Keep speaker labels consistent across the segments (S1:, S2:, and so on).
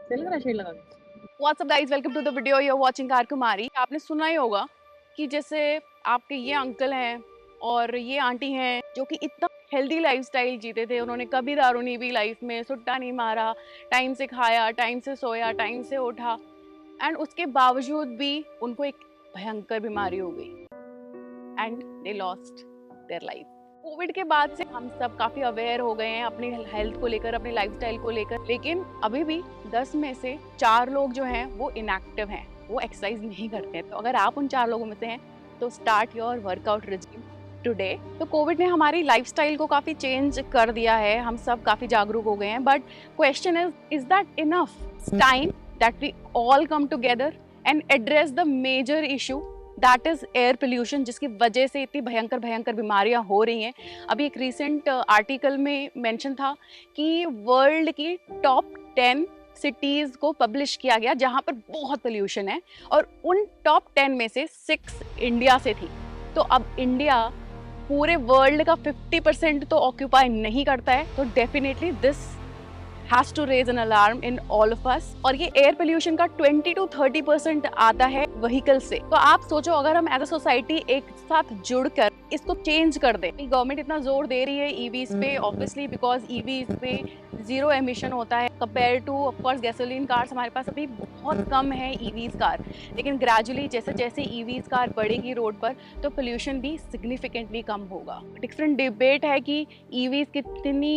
S1: सही लग रहा है शेड लगा के?
S2: What's up guys, welcome to the video. You are watching car Kumari. आपने सुना ही होगा कि जैसे आपके ये अंकल हैं और ये आंटी हैं जो कि इतना हेल्दी लाइफस्टाइल जीते थे। उन्होंने कभी दारू नहीं पी लाइफ में, सुट्टा नहीं मारा, टाइम से खाया, टाइम से सोया, टाइम से उठा, एंड उसके बावजूद भी उनको एक भयंकर बीमारी हो गई and they lost their life. Covid के बाद से हम सब काफी अवेयर हो गए हैं अपनी हेल्थ को लेकर, अपनी लाइफस्टाइल को लेकर, लेकिन अभी भी 10 में से 4 लोग जो हैं वो इनएक्टिव हैं, वो एक्सरसाइज नहीं करते हैं। तो अगर आप उन 4 लोगों में से हैं तो start your workout regime today. तो कोविड ने हमारी लाइफस्टाइल को काफी चेंज कर दिया है, हम सब काफी जागरूक हो गए हैं, but question is that enough? Time that we all come together and address the major issue, that is air pollution, जिसकी वजह से इतनी भयंकर भयंकर बीमारियां हो रही हैं। अभी एक रिसेंट आर्टिकल में मेंशन था कि वर्ल्ड की टॉप 10 सिटीज को पब्लिश किया गया जहां पर बहुत पोल्यूशन है, और उन टॉप 10 में से 6 इंडिया से थी। तो अब इंडिया पूरे वर्ल्ड का 50% तो ऑक्यूपाई नहीं करता है, तो definitely this has to raise an alarm in all of us। और ये एयर पोल्यूशन का 20 to 30% आता है व्हीकल से। तो आप सोचो, अगर हम एज अ सोसाइटी एक साथ जुड़कर इसको चेंज कर दें। गवर्नमेंट इतना जोर दे रही है ईवीज पे, ऑब्वियसली बिकॉज ईवीज पे जीरो एमिशन होता है compare two of course gasoline cars. हमारे पास अभी बहुत कम है ईवीज कार, लेकिन ग्रेजुअली जैसे जैसे ईवीज कार बढ़ेगी रोड पर तो पोल्यूशन भी सिग्निफिकेंटली कम होगा। डिफरेंट डिबेट है कि ईवीज कितनी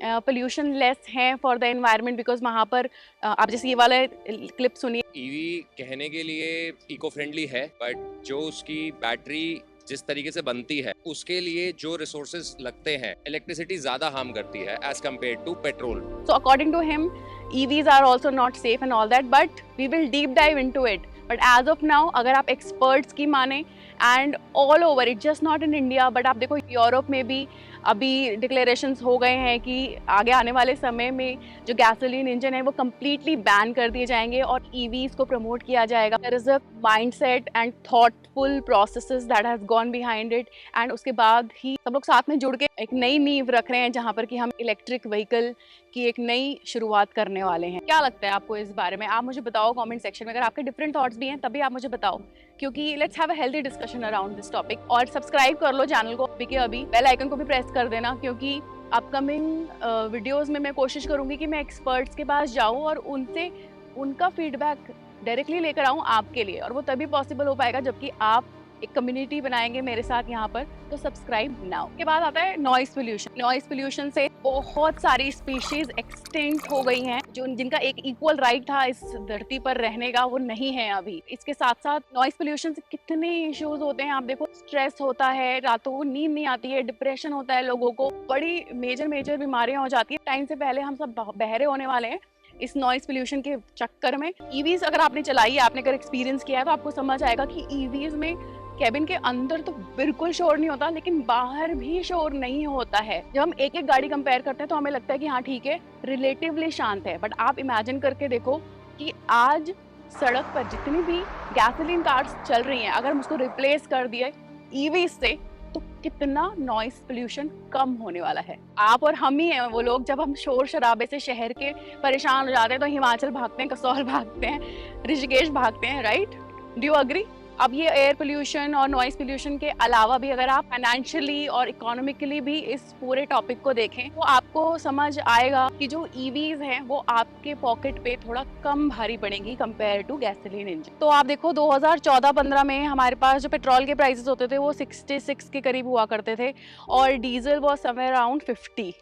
S2: पोल्यूशन लेस हैं फॉर द एनवायरनमेंट, बिकॉज वहाँ पर आप जैसे ये वाला क्लिप सुनिए।
S3: ईवी कहने के लिए इको फ्रेंडली है, बट जो उसकी बैटरी जिस तरीके से बनती है उसके लिए जो रिसोर्सेज लगते हैं, इलेक्ट्रिसिटी ज्यादा हार्म करती है as compare to petrol.
S2: So according to him, EVs are also not safe and all that, but we will deep dive into it. But as of now, अगर आप experts की माने, and all over it, just not in India, but आप देखो Europe में भी अभी declarations हो गए हैं कि आगे आने वाले समय में जो गैसोलीन इंजन है वो कम्प्लीटली बैन कर दिए जाएंगे और ईवीज को प्रमोट किया जाएगा। There is a mindset and thoughtful processes that has gone behind it, and उसके बाद ही सब लोग साथ में जुड़ के एक नई नींव रख रहे हैं जहाँ पर कि हम इलेक्ट्रिक व्हीकल की एक नई शुरुआत करने वाले हैं। क्या लगता है आपको इस बारे में? आप मुझे बताओ कमेंट सेक्शन में। अगर आपके डिफरेंट थॉट्स भी हैं तभी आप मुझे बताओ, क्योंकि let's have a healthy discussion around this topic. और सब्सक्राइब कर लो चैनल को अभी के अभी, बेल आइकन को भी प्रेस कर देना, क्योंकि अपकमिंग वीडियोस में मैं कोशिश करूंगी कि मैं एक्सपर्ट्स के पास जाऊं और उनसे उनका फीडबैक डायरेक्टली लेकर आऊं आपके लिए, और वो तभी पॉसिबल हो पाएगा जबकि आप एक कम्युनिटी बनाएंगे मेरे साथ यहाँ पर। तो सब्सक्राइब नाउ। के बाद आता है नॉइस पोल्यूशन। नॉइस पोल्यूशन से बहुत सारी स्पीशीज एक्सटिंक्ट हो गई हैं, जो जिनका एक इक्वल राइट था इस धरती पर रहने का, वो नहीं है अभी। इसके साथ साथ नॉइस पोल्यूशन से कितने इश्यूज होते हैं। आप देखो, स्ट्रेस होता है, रातों को नींद नहीं आती है, डिप्रेशन होता है लोगों को, बड़ी मेजर बीमारियां हो जाती है। टाइम से पहले हम सब बहरे होने वाले हैं इस नॉइस पोल्यूशन के चक्कर में। ईवीज अगर आपने चलाई है, आपने अगर एक्सपीरियंस किया है, तो आपको समझ आएगा कि ईवीज में कैबिन के अंदर तो बिल्कुल शोर नहीं होता, लेकिन बाहर भी शोर नहीं होता है। जब हम एक एक गाड़ी कंपेयर करते हैं तो हमें लगता है कि हाँ ठीक है, रिलेटिवली शांत है, बट आप इमेजिन करके देखो कि आज सड़क पर जितनी भी गैसोलीन कार्स चल रही हैं, अगर हम उसको रिप्लेस कर दिए ईवी से तो कितना नॉइस पोल्यूशन कम होने वाला है। आप और हम ही हैं वो लोग, जब हम शोर शराबे से शहर के परेशान हो जाते हैं तो हिमाचल भागते हैं, कसौल भागते हैं, ऋषिकेश भागते हैं, राइट? Do you agree? अब ये एयर पोल्यूशन और नॉइस पोल्यूशन के अलावा भी अगर आप फाइनेंशियली और इकोनॉमिकली भी इस पूरे टॉपिक को देखें तो आपको समझ आएगा कि जो ईवीज हैं वो आपके पॉकेट पे थोड़ा कम भारी पड़ेंगी कंपेयर टू गैसोलीन इंजन। तो आप देखो 2014-15 में हमारे पास जो पेट्रोल के प्राइसेस होते थे वो 66 के करीब हुआ करते थे, और डीजल वो समवेयर अराउंड 50,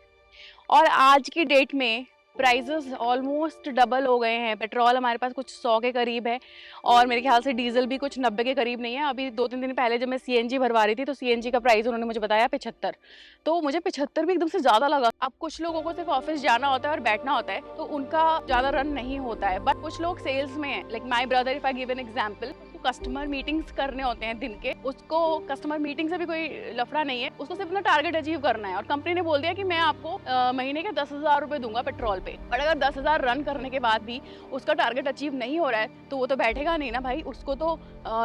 S2: और आज की डेट में प्राइसेस ऑलमोस्ट डबल हो गए हैं। पेट्रोल हमारे पास कुछ 100 के करीब है, और मेरे ख्याल से डीजल भी कुछ 90 के करीब नहीं है। अभी 2-3 दिन पहले जब मैं सीएनजी भरवा रही थी तो सीएनजी का प्राइस उन्होंने मुझे बताया 75, तो मुझे 75 भी एकदम से ज़्यादा लगा। अब कुछ लोगों को सिर्फ ऑफिस जाना होता है और बैठना होता है तो उनका ज़्यादा रन नहीं होता है, बट कुछ लोग सेल्स में हैं, like my brother, if I give an example, आपको कस्टमर मीटिंग्स करने होते हैं दिन के, उसको कस्टमर मीटिंग से भी कोई लफड़ा नहीं है, उसको सिर्फ अपना टारगेट अचीव करना है। और कंपनी ने बोल दिया कि मैं आपको महीने के 10,000 रुपए दूंगा पेट्रोल पे, और अगर 10,000 रन करने के बाद भी उसका टारगेट अचीव नहीं हो रहा है तो वो तो बैठेगा नहीं ना भाई, उसको तो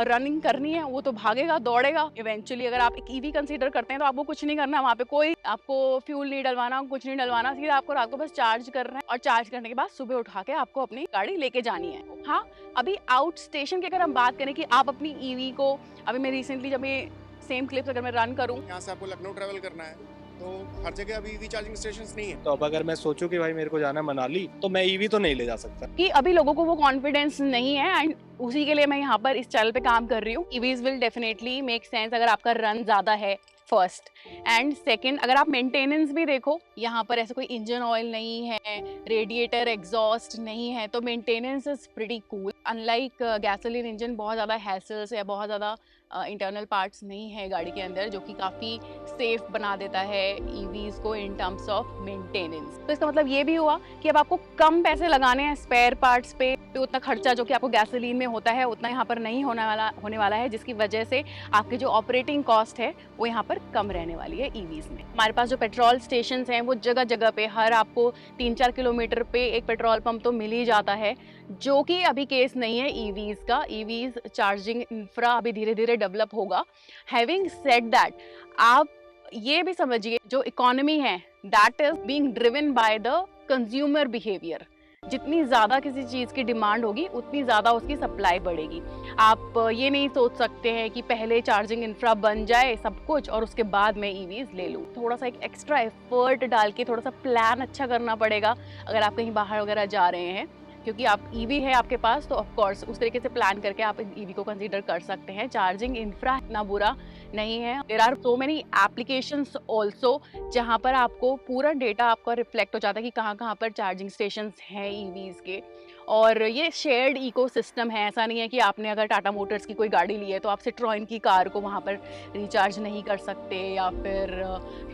S2: रनिंग करनी है, वो तो भागेगा दौड़ेगा। इवेंचुअली अगर आप एक ईवी कंसीडर करते हैं तो आपको कुछ नहीं करना, वहाँ पे कोई आपको फ्यूल नहीं डलवाना, कुछ नहीं डलवाना, सीधा आपको रात को बस चार्ज करना है, और चार्ज करने के बाद सुबह उठा के आपको अपनी गाड़ी लेके जानी है। हाँ, अभी आउट स्टेशन की अगर हम बात करें कि आप अपनी ईवी को, अभी मैं रिसेंटली जब ये सेम क्लिप्स अगर मैं रन करूँ,
S1: यहाँ से आपको लखनऊ ट्रैवल करना है तो हर जगह अभी ईवी चार्जिंग स्टेशंस नहीं है।
S4: तो अब अगर मैं सोचूं कि भाई मेरे को जाना है मनाली, तो मैं ईवी तो नहीं ले जा सकता।
S2: कि अभी लोगों को वो कॉन्फिडेंस नहीं है, एंड उसी के लिए मैं यहाँ पर इस चैनल पे काम कर रही हूँ। EVs will definitely make sense अगर आपका रन ज्यादा है, फर्स्ट। एंड सेकंड, अगर आप मेंटेनेंस भी देखो, यहाँ पर ऐसा कोई इंजन ऑयल नहीं है, रेडिएटर एग्जॉस्ट नहीं है, तो maintenance is pretty cool. Unlike gasoline engine बहुत ज़्यादा हैसल्स या बहुत ज़्यादा इंटरनल पार्ट्स नहीं है गाड़ी के अंदर, जो कि काफ़ी सेफ बना देता है ईवीज को इन टर्म्स ऑफ मेंटेनेंस। तो इसका मतलब ये भी हुआ कि अब आपको कम पैसे लगाने हैं स्पेयर पार्ट्स पे, तो उतना खर्चा जो कि आपको गैसोलीन में होता है उतना यहाँ पर नहीं होने वाला है, जिसकी वजह से आपकी जो ऑपरेटिंग कॉस्ट है वो यहाँ पर कम रहने वाली है ईवीज में। हमारे पास जो पेट्रोल स्टेशन हैं वो जगह जगह पे, हर आपको 3-4 किलोमीटर पे एक पेट्रोल पंप तो मिल ही जाता है, जो कि अभी केस नहीं है ईवीज का। ईवीज चार्जिंग इंफ्रा अभी धीरे धीरे डेवलप होगा। हैविंग सेड दैट, आप ये भी समझिए जो इकोनॉमी है that is being driven by the consumer behaviour. जितनी ज़्यादा किसी चीज़ की डिमांड होगी उतनी ज़्यादा उसकी सप्लाई बढ़ेगी। आप ये नहीं सोच सकते हैं कि पहले चार्जिंग इंफ्रा बन जाए सब कुछ और उसके बाद मैं ईवीज ले लूँ। थोड़ा सा एक एक्स्ट्रा एफर्ट डाल के थोड़ा सा प्लान अच्छा करना पड़ेगा अगर आप कहीं बाहर वगैरह जा रहे हैं, क्योंकि आप ईवी है आपके पास तो ऑफ कोर्स उस तरीके से प्लान करके आप ईवी को कंसीडर कर सकते हैं। चार्जिंग इंफ्रा इतना बुरा नहीं है। There are so many applications also जहाँ पर आपको पूरा डेटा आपका रिफ्लेक्ट हो जाता है कि कहाँ कहाँ पर चार्जिंग स्टेशंस हैं ईवीज के। और ये शेयर्ड इकोसिस्टम है, ऐसा नहीं है कि आपने अगर टाटा मोटर्स की कोई गाड़ी ली है तो आप सिट्रोइन की कार को वहाँ पर रिचार्ज नहीं कर सकते, या फिर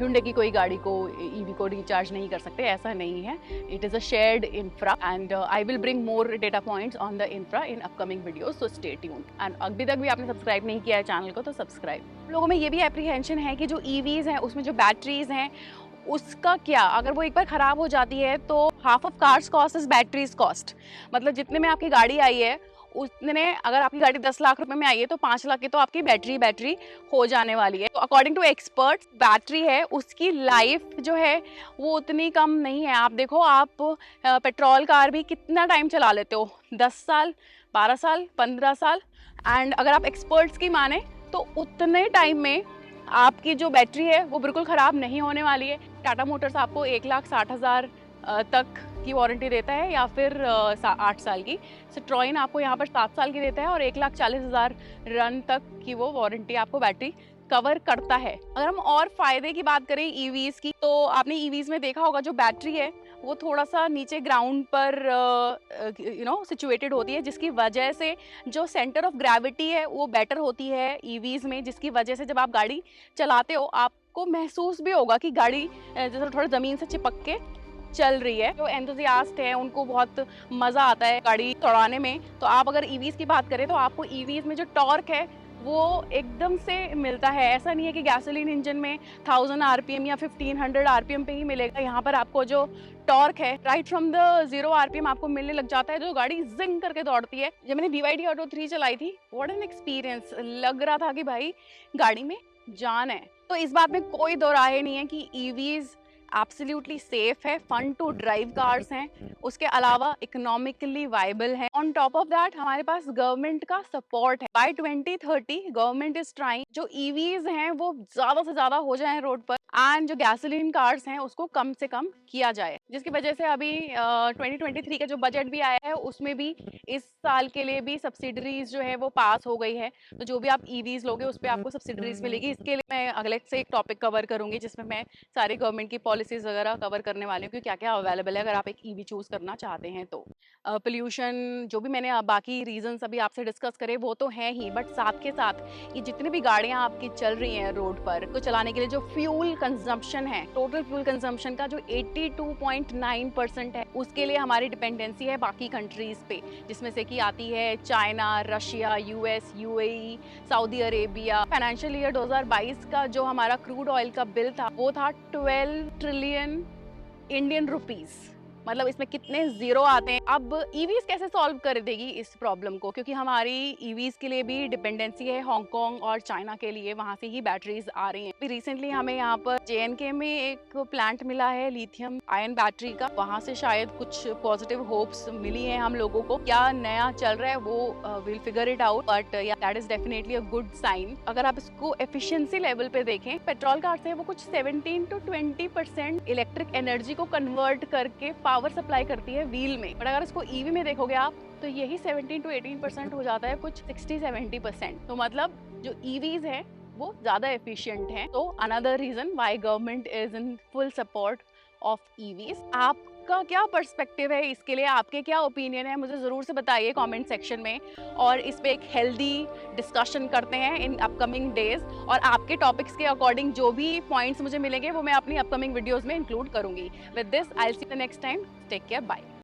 S2: hyundai की कोई गाड़ी को ईवी को रिचार्ज नहीं कर सकते, ऐसा नहीं है। It is a shared infra and I will bring more data points on the infra in upcoming videos, so stay tuned. And अभी तक भी आपने सब्सक्राइब नहीं किया है चैनल को तो सब्सक्राइब। लोगों में ये भी एप्रीहेंशन है कि जो ईवीज हैं उसमें जो बैटरीज हैं उसका क्या, अगर वो एक बार ख़राब हो जाती है तो half of cars cost is batteries cost. मतलब जितने में आपकी गाड़ी आई है उतने, अगर आपकी गाड़ी 10 लाख रुपए में आई है तो 5 लाख की तो आपकी बैटरी हो जाने वाली है। तो अकॉर्डिंग टू एक्सपर्ट्स बैटरी है उसकी लाइफ जो है वो उतनी कम नहीं है। आप देखो, आप पेट्रोल कार भी कितना टाइम चला लेते हो, 10 साल, 12 साल, 15 साल, एंड अगर आप एक्सपर्ट्स की माने तो उतने टाइम में आपकी जो बैटरी है वो बिल्कुल ख़राब नहीं होने वाली है। टाटा मोटर्स आपको 1,60,000 तक की वारंटी देता है, या फिर 8 साल की। सिट्रोइन आपको यहाँ पर 7 साल की देता है और 1,40,000 रन तक की वो वारंटी आपको बैटरी कवर करता है। अगर हम और फायदे की बात करें ईवीज की, तो आपने ईवीज में देखा होगा जो बैटरी है वो थोड़ा सा नीचे ग्राउंड पर सिचुएटेड होती है, जिसकी वजह से जो सेंटर ऑफ ग्रेविटी है वो बेटर होती है ईवीज में, जिसकी वजह से जब आप गाड़ी चलाते हो आपको महसूस भी होगा कि गाड़ी जैसे थोड़ा ज़मीन से चिपक के चल रही है। जो एंथुसियास्ट हैं उनको बहुत मज़ा आता है गाड़ी दौड़ाने में। तो आप अगर ईवीज की बात करें तो आपको ईवीज में जो टॉर्क है वो एकदम से मिलता है। ऐसा नहीं है कि गैसोलीन इंजन में 1000 आरपीएम या 1500 आरपीएम पे ही मिलेगा। यहाँ पर आपको जो टॉर्क है राइट फ्रॉम द 0 आरपीएम आपको मिलने लग जाता है, जो गाड़ी जिंग करके दौड़ती है। जब मैंने BYD ऑटो 3 चलाई थी, व्हाट एन एक्सपीरियंस, लग रहा था कि भाई गाड़ी में जान है। तो इस बात में कोई दो राय नहीं है कि ईवीज एब्सोल्युटली सेफ है, फन टू ड्राइव कार्स हैं, उसके अलावा इकोनॉमिकली वाइबल है। ऑन टॉप ऑफ दैट हमारे पास गवर्नमेंट का सपोर्ट है। बाय 2030 गवर्नमेंट इज ट्राइंग जो ईवीज हैं वो ज्यादा से ज्यादा हो जाएं रोड पर, एंड जो गैसोलीन कार्स हैं उसको कम से कम किया जाए, जिसकी वजह से अभी 2023 का जो बजट भी आया है उसमें भी इस साल के लिए भी सब्सिडरीज जो है वो पास हो गई है। तो जो भी आप ईवीज लोगे उस पर आपको सब्सिडरीज मिलेगी। इसके लिए मैं अगले से एक टॉपिक कवर करूंगी जिसमें मैं सारी गवर्नमेंट की पॉलिसीज वगैरह कवर करने वाली हूँ कि क्या क्या अवेलेबल है अगर आप एक ईवी चूज करना चाहते हैं तो। पोल्यूशन जो भी मैंने बाकी रीजंस अभी आपसे डिस्कस करे वो तो है ही, बट साथ के साथ ये जितनी भी गाड़ियाँ आपकी चल रही हैं रोड पर तो चलाने के लिए जो फ्यूल कंजम्पशन है, टोटल फ्यूल कंजम्पशन का जो 0.9% है, उसके लिए हमारी डिपेंडेंसी है बाकी कंट्रीज पे, जिसमें से कि आती है China, Russia, US, UAE, Saudi Arabia. Financial year 2022 का जो हमारा क्रूड ऑयल का बिल था वो था 12 ट्रिलियन इंडियन रुपीस। मतलब इसमें कितने जीरो आते हैं। अब ईवीज कैसे सॉल्व कर देगी इस प्रॉब्लम को, क्योंकि हमारी ईवीज के लिए भी डिपेंडेंसी है हांगकांग और चाइना के लिए, वहां से ही बैटरीज आ रही हैं। रिसेंटली हमें यहाँ पर जेएनके में एक प्लांट मिला है लिथियम आयन बैटरी का, वहां से शायद कुछ पॉजिटिव होप्स मिली हैं हम लोगों को। क्या नया चल रहा है वो will figure it out, but that is definitely a good sign. अगर आप इसको एफिशिएंसी लेवल पे देखें, पेट्रोल कार से वो कुछ 17 to 20% इलेक्ट्रिक एनर्जी को कन्वर्ट करके पावर सप्लाई करती है व्हील में, बट अगर इसको ईवी में देखोगे आप तो यही 17 to 18% हो जाता है, कुछ 60-70%। तो मतलब जो ईवीज है वो ज्यादा एफिशिएंट है। तो another reason why government is in full support of EVs. आपका क्या पर्सपेक्टिव है इसके लिए, आपके क्या ओपिनियन है, मुझे जरूर से बताइए कमेंट सेक्शन में, और इस पे एक हेल्दी डिस्कशन करते हैं इन अपकमिंग डेज। और आपके टॉपिक्स के अकॉर्डिंग जो भी पॉइंट्स मुझे मिलेंगे वो मैं अपनी अपकमिंग वीडियोस में इंक्लूड करूंगी। With this I will see you next time, take care, bye.